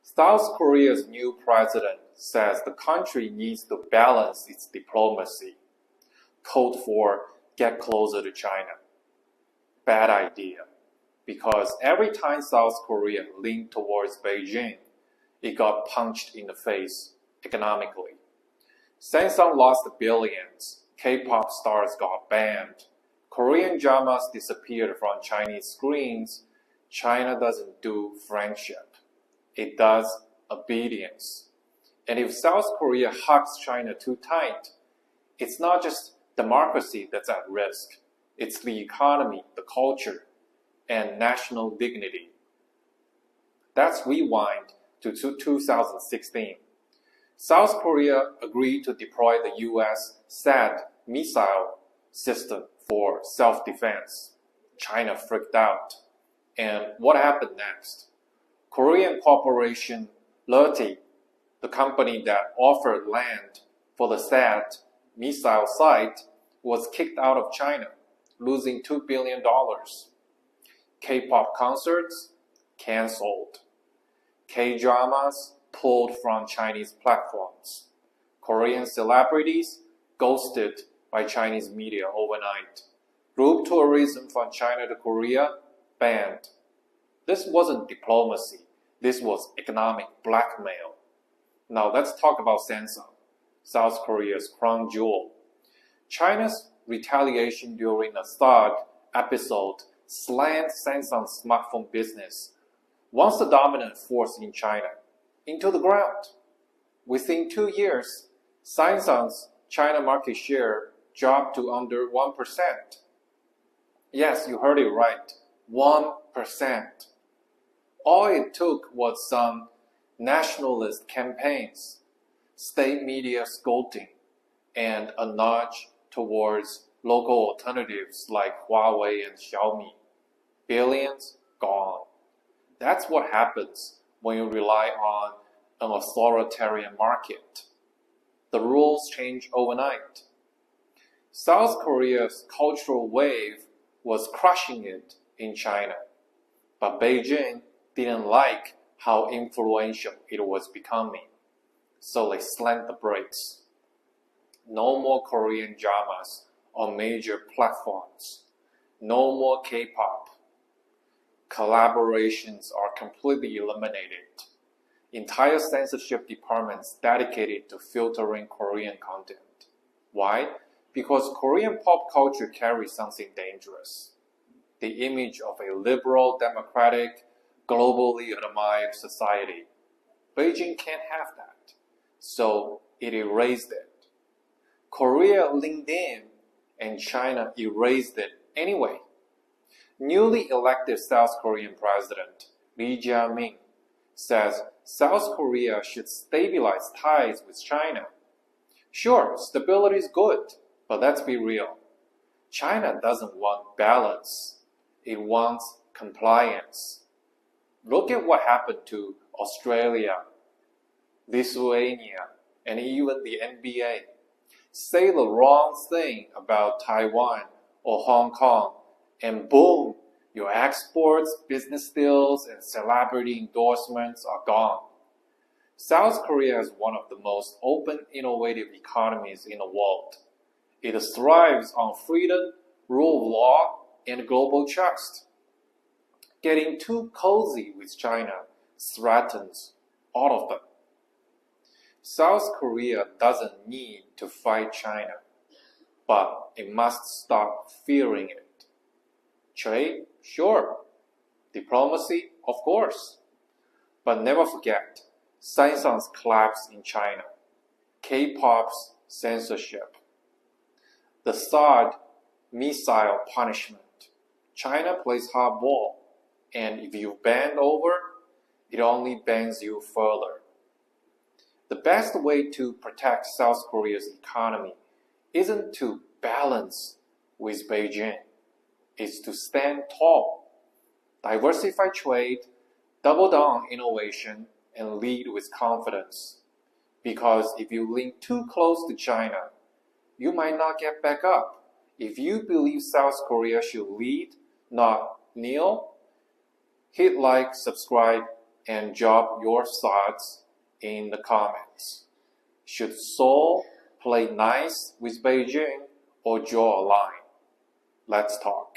South Korea's new president says the country needs to balance its diplomacy. Code for get closer to China. Bad idea, because every time South Korea leaned towards Beijing, it got punched in the face economically. Samsung lost billions, K-pop stars got banned, Korean dramas disappeared from Chinese screens. China doesn't do friendship. It does obedience. And if South Korea hugs China too tight, it's not just democracy that's at risk. It's the economy, the culture, and national dignity. Let's rewind to 2016. South Korea agreed to deploy the US THAAD missile system for self-defense. China freaked out. And what happened next? Korean corporation Lotte, the company that offered land for the THAAD missile site, was kicked out of China, losing $2 billion. K-pop concerts cancelled. K-dramas pulled from Chinese platforms. Korean celebrities ghosted by Chinese media overnight. Group tourism from China to Korea banned. This wasn't diplomacy. This was economic blackmail. Now let's talk about Samsung, South Korea's crown jewel. China's retaliation during the THAAD episode slammed Samsung's smartphone business, once the dominant force in China, into the ground. Within 2 years, Samsung's China market share dropped to under 1%. Yes, you heard it right, 1%. All it took was some nationalist campaigns, state media scolding, and a nudge towards local alternatives like Huawei and Xiaomi. Billions gone. That's what happens when you rely on an authoritarian market. The rules change overnight. South Korea's cultural wave was crushing it in China, but Beijing didn't like how influential it was becoming, so they slammed the brakes. No more Korean dramas on major platforms. No more K-pop. Collaborations are completely eliminated. Entire censorship departments dedicated to filtering Korean content. Why? Because Korean pop culture carries something dangerous. The image of a liberal, democratic, globally admired society. Beijing can't have that, so it erased it. Korea leaned in, and China erased it anyway. Newly elected South Korean President Lee Jae-myung says South Korea should stabilize ties with China. Sure, stability is good, but let's be real. China doesn't want balance. It wants compliance. Look at what happened to Australia, Lithuania, and even the NBA. Say the wrong thing about Taiwan or Hong Kong, and boom, your exports, business deals, and celebrity endorsements are gone. South Korea is one of the most open, innovative economies in the world. It thrives on freedom, rule of law, and global trust. Getting too cozy with China threatens all of them. South Korea doesn't need to fight China, but it must stop fearing it. Trade? Sure. Diplomacy? Of course. But never forget, Samsung's collapse in China, K-pop's censorship, the THAAD missile punishment. China plays hardball, and if you bend over, it only bends you further. The best way to protect South Korea's economy isn't to balance with Beijing. It's to stand tall, diversify trade, double down on innovation, and lead with confidence. Because if you lean too close to China, you might not get back up. If you believe South Korea should lead, not kneel, hit like, subscribe, and drop your thoughts in the comments. Should Seoul play nice with Beijing or draw a line? Let's talk.